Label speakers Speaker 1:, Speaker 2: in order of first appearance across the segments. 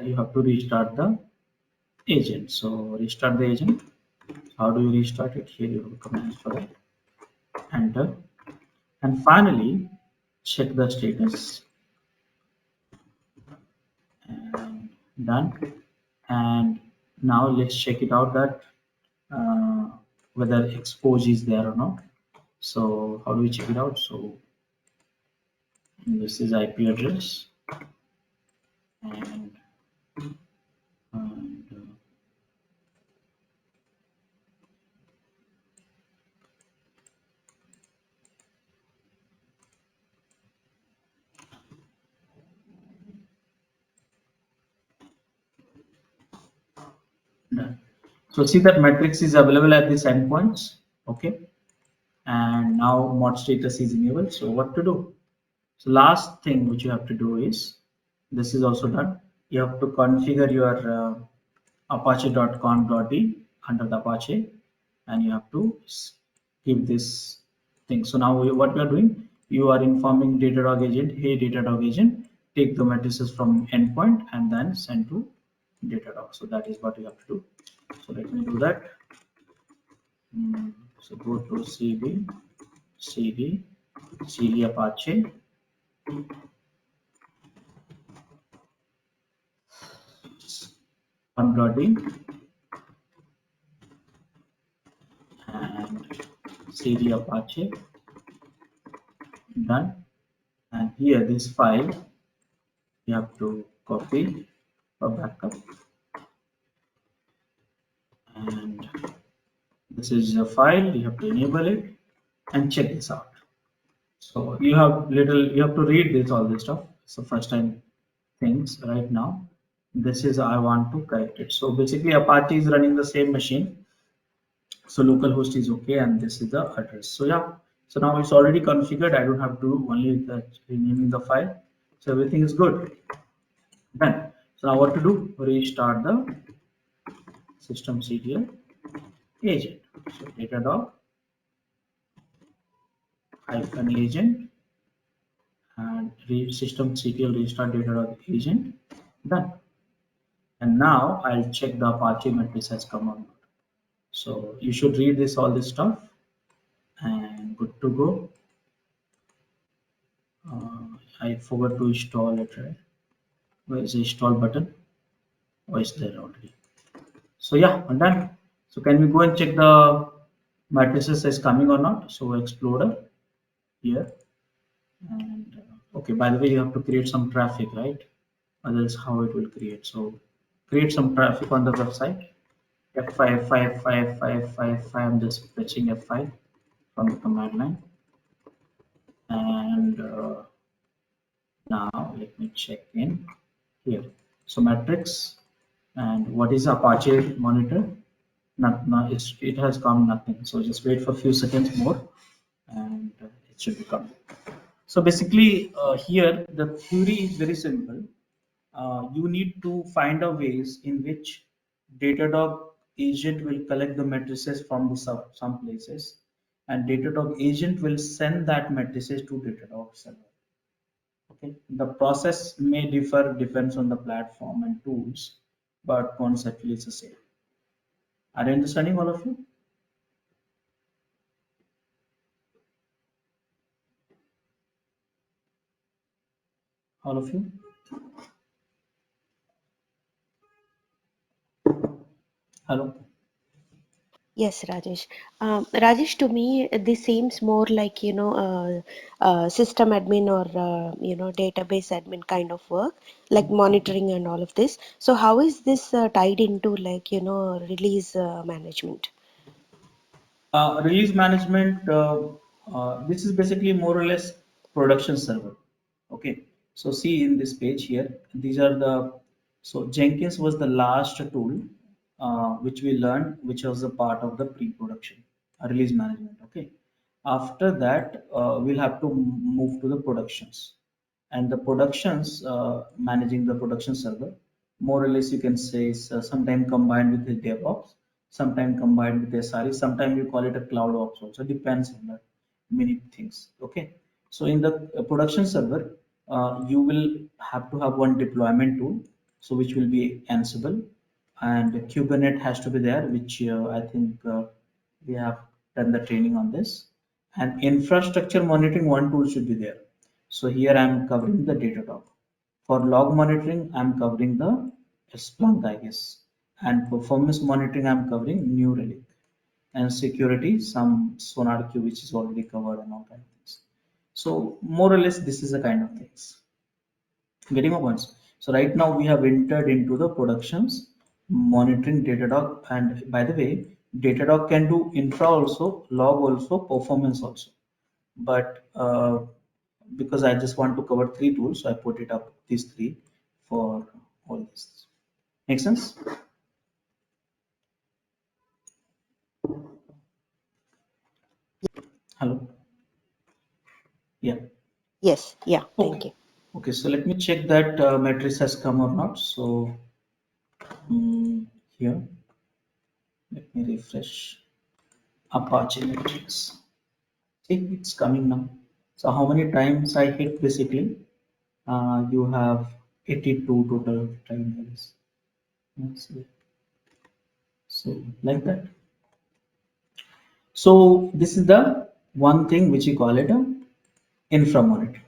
Speaker 1: you have to restart the agent. So restart the agent. How do you restart it? Here you have commands for that. Enter. And finally, check the status. And done. And now let's check it out that whether expose is there or not. So how do we check it out? So this is IP address and done. So see that matrix is available at these endpoints. Okay. And now mod status is enabled. So what to do? So last thing which you have to do is, this is also done. You have to configure your apache.conf.d under the Apache, and you have to give this thing. So now what we are doing, you are informing Datadog agent, hey Datadog agent, take the matrices from endpoint and then send to Datadog. So that is what you have to do. So let me do that. So go to cd Apache. Conf.d and cd Apache. Done. And here this file you have to copy for backup, and this is a file, you have to enable it and check this out. So you have to read this all this stuff. So first time things right now. This is I want to correct it. So basically Apache is running the same machine. So localhost is okay, and this is the address. So yeah, so now it's already configured. I don't have to do only the renaming the file. So everything is good. Done. So now what to do? Restart the systemctl agent. So Datadog -agent and systemctl restart Datadog agent. Done. And now I'll check the Apache matrix has come on. So you should read this all this stuff and good to go. I forgot to install it, right? Where is the install button? Oh, it's there already. So yeah, I'm done. So can we go and check the matrices is coming or not? So Explorer here, and okay, by the way, you have to create some traffic, right? Otherwise how it will create. So create some traffic on the website. F5 5 5 5 5 5. I'm just fetching F5 from the command line, and now let me check in here. So matrix, and what is Apache monitor? It has come nothing. So just wait for a few seconds more, and it should be coming. So basically here the theory is very simple. You need to find a ways in which Datadog agent will collect the matrices from the some places, and Datadog agent will send that matrices to Datadog server. Okay, the process may differ, depends on the platform and tools, but conceptually it's the same. Are you understanding, all of you? All of you? Hello?
Speaker 2: Yes, Rajesh. Rajesh, to me, this seems more like, system admin or, database admin kind of work, like monitoring and all of this. So how is this tied into like, release management?
Speaker 1: Release management, this is basically more or less production server. Okay, so see in this page here, these are the, so Jenkins was the last tool which we learned, which was a part of the pre-production release management. Okay, after that we'll have to move to the productions, and the productions managing the production server, more or less you can say is sometime combined with the DevOps, sometime combined with SRE, sometimes you call it a CloudOps also, depends on the many things. Okay, so in the production server, you will have to have one deployment tool, so which will be Ansible, and Kubernetes has to be there, which I think we have done the training on this. And infrastructure monitoring, one tool should be there. So here I am covering the Datadog. For log monitoring, I am covering the Splunk, I guess. And performance monitoring, I am covering New Relic. And security, some SonarQube, which is already covered and all kind of things. So more or less, this is the kind of things. Getting my points. So right now we have entered into the productions monitoring Datadog, and by the way, Datadog can do infra also, log also, performance also. But because I just want to cover three tools, so I put it up these three for all this. Make sense? Hello. Yeah.
Speaker 2: Yes, yeah, thank
Speaker 1: Okay.
Speaker 2: you.
Speaker 1: Okay. So let me check that matrix has come or not. So here, let me refresh Apache matrix. See, it's coming now. So how many times I hit basically? You have 82 total times. Let's see. So like that. So this is the one thing which we call it a infra monitor.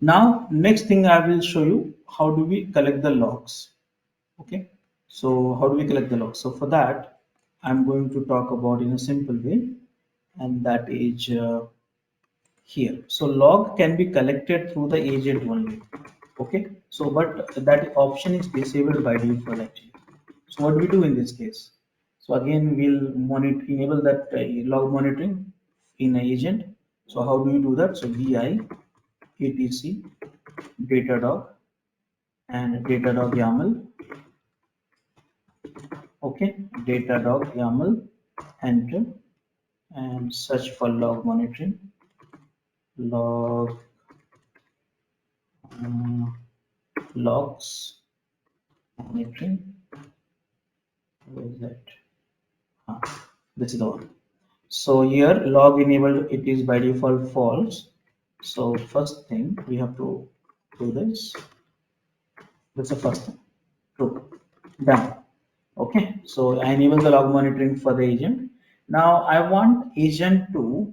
Speaker 1: Now next thing I will show you how do we collect the logs. Okay. So how do we collect the logs? So for that I'm going to talk about in a simple way, and that is here. So log can be collected through the agent only. Okay. So but that option is disabled by default actually. So what do we do in this case? So again we'll monitor enable that log monitoring in an agent. So how do you do that? So vi etc datadog and datadog YAML. Okay, datadog YAML, enter, and search for log monitoring. Log logs monitoring. Where is that? This is the one. So here log enabled, it is by default false. So first thing we have to do this. That's the first thing. True. Done. Okay. So I enable the log monitoring for the agent. Now I want agent to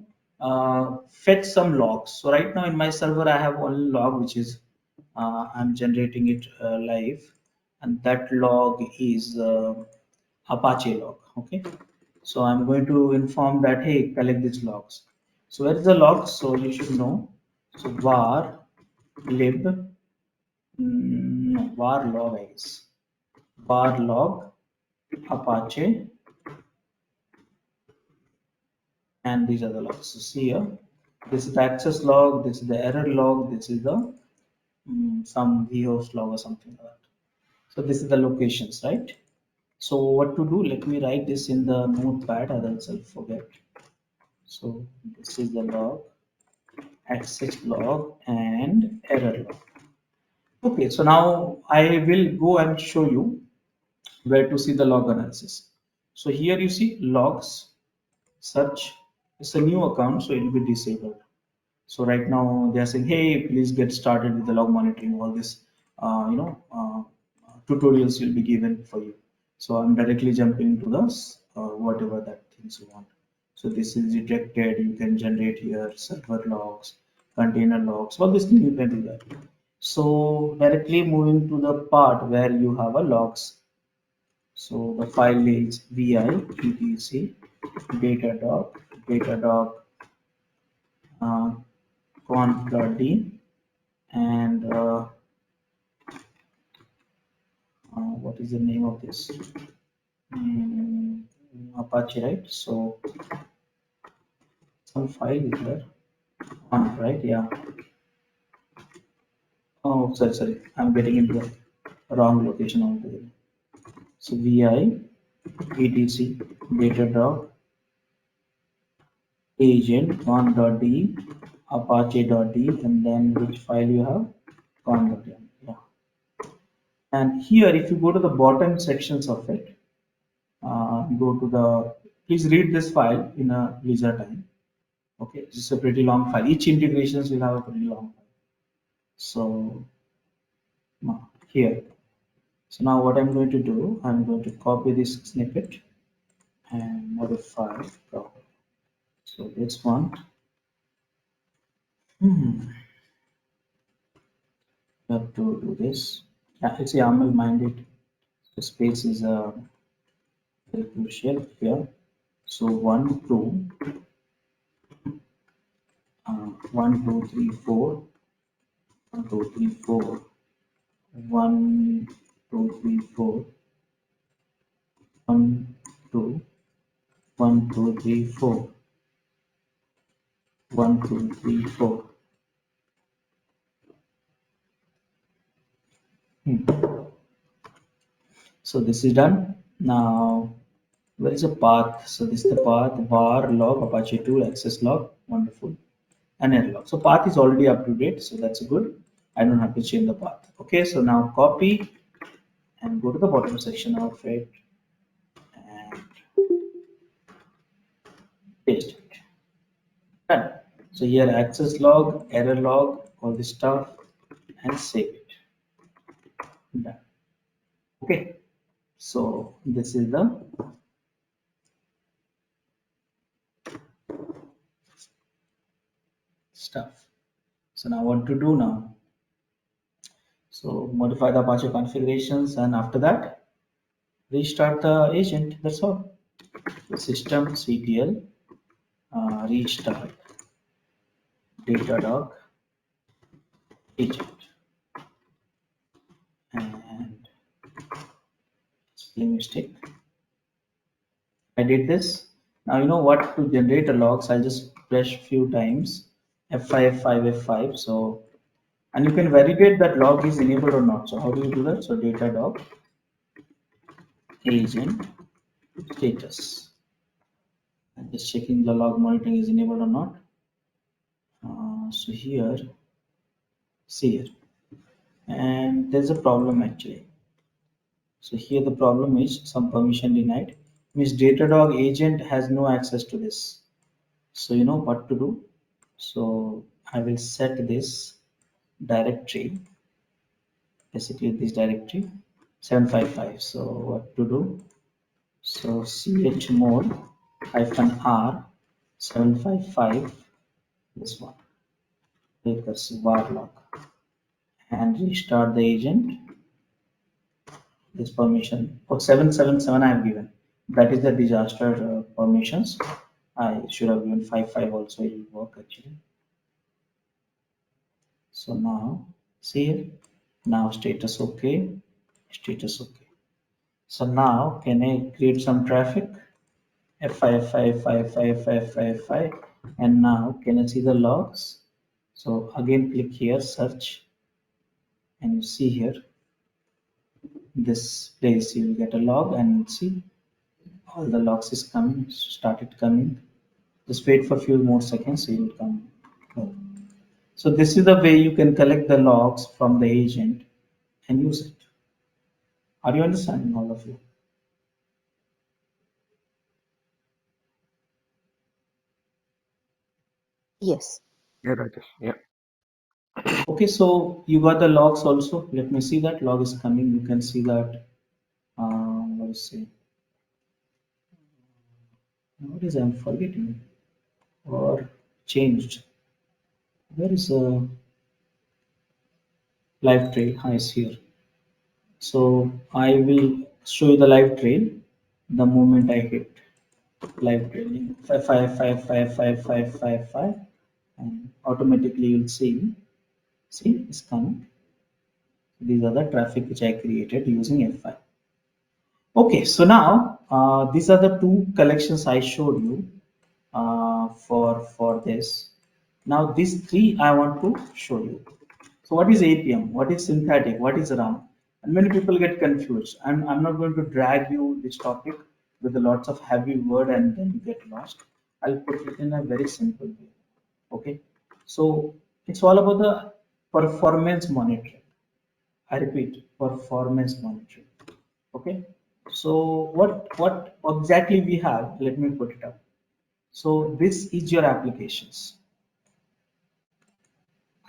Speaker 1: fetch some logs. So right now in my server I have only log which is I'm generating it live, and that log is Apache log. Okay. So I'm going to inform that, hey, collect these logs. So where is the log? So you should know. So var lib no, var log is var log Apache, and these are the logs. So see here, this is the access log, this is the error log, this is the some vhost log or something like that. So this is the locations, right? So what to do? Let me write this in the notepad, otherwise I'll forget. So this is the log, access log, and error log. Okay, so now I will go and show you where to see the log analysis. So here you see logs, search. It's a new account, so it will be disabled. So right now they are saying, hey, please get started with the log monitoring. All this, tutorials will be given for you. So I'm directly jumping to this, whatever that things you want. So this is rejected. You can generate here server logs, container logs, all these things you can do that. So directly moving to the part where you have a logs. So the file is vi etc datadog uh, conf.d, and what is the name of this? Apache, right? So some file is there. Right? Yeah. Oh, sorry. I'm getting into the wrong location altogether. So vi etc datadog agent con.d apache.d, and then which file you have? Con.d. Yeah. And here, if you go to the bottom sections of it, go to the, please read this file in a leisure time. Okay, this is a pretty long file. Each integrations will have a pretty long file. So here, So now what I'm going to do, I'm going to copy this snippet and modify properly. So this one, you have to do this. Yeah, it's YAML minded. The space is very crucial here. So 1, 2, 1, 2, 3, 4, 1, 2, 3, 4, 1, 2, 3, 4, 1, 2, 1, 2, 3, 4, 1, 2, 3, 4. So this is done. Now, where is a path? So this is the path var log Apache tool access log. Wonderful. And error log. So path is already up to date. So that's good. I don't have to change the path. Okay. So now copy and go to the bottom section of it and paste it. Done. So here access log, error log, all this stuff, and save it. Done. Okay. So this is the stuff. So now what to do now? So modify the Apache configurations, and after that restart the agent. That's all. Systemctl restart Datadog agent, and spelling mistake. I did this. Now you know what, to generate a logs. I'll just press few times F5 F5 F5. So, and you can validate that log is enabled or not. So how do you do that? So Datadog agent status. I'm just checking the log monitoring is enabled or not. So here, see here, and there's a problem actually. So here the problem is some permission denied. Means Datadog agent has no access to this. So you know what to do. So I will set this directory, basically this directory 755. So what to do? So chmod -r 755, this one, take this varlog and restart the agent. This permission for 777 I have given. That is the disaster permissions. I should have given 55 also, it will work actually. So now see here, now status okay, status okay. So now can I create some traffic? F5, F5, F5, F5, F5, F5, and now can I see the logs? So again click here, search, and you see here this place you will get a log, and see all the logs is coming, started coming. Just wait for a few more seconds, so it will come. So this is the way you can collect the logs from the agent and use it. Are you understanding, all of you?
Speaker 2: Yes.
Speaker 3: Yeah, Rajesh. Yeah.
Speaker 1: Okay, so you got the logs also. Let me see that log is coming. You can see that. What is it? What is I'm forgetting or changed? Where is live trail? Is here. So I will show you the live trail the moment I hit live trailing 5 and automatically you'll see it's coming. These are the traffic which I created using F5. Okay, so now these are the two collections I showed you for this. Now these three I want to show you. So what is APM? What is synthetic? What is RAM? And many people get confused. And I'm not going to drag you this topic with a lots of heavy word and then you get lost. I'll put it in a very simple way. Okay. So it's all about the performance monitoring. I repeat, performance monitoring. Okay. So what exactly we have? Let me put it up. So this is your applications.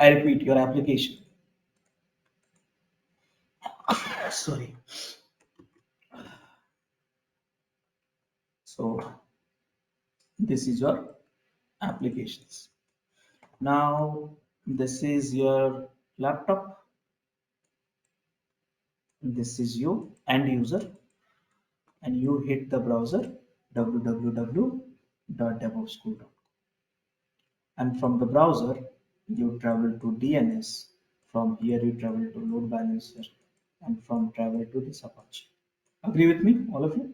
Speaker 1: I repeat, your application. Sorry. So this is your applications. Now this is your laptop. This is you end user, and you hit the browser www.devopsSchool.com, and from the browser you travel to DNS. From here you travel to load balancer, and from travel to this Apache. Agree with me, all of you?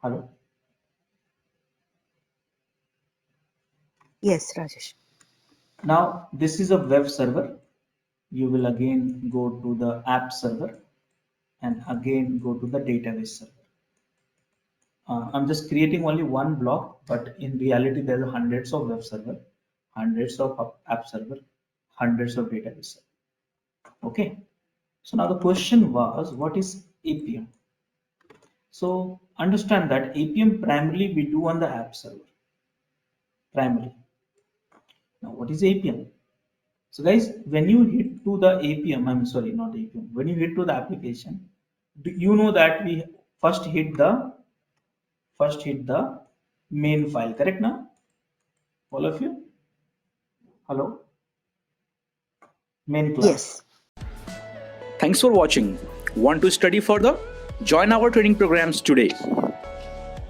Speaker 1: Hello.
Speaker 2: Yes, Rajesh.
Speaker 1: Now this is a web server. You will again go to the app server and again go to the database server. I'm just creating only one block, but in reality there are hundreds of web server, hundreds of app server, hundreds of database server. Okay. So now the question was, what is APM? So understand that APM primarily we do on the app server. Primarily. Now what is APM? So guys, when you hit to the APM, I'm sorry, not APM. When you hit to the application, you know that we first hit the main file, correct now? All of you? Hello? Main class.
Speaker 2: Yes.
Speaker 3: Thanks for watching. Want to study further? Join our training programs today.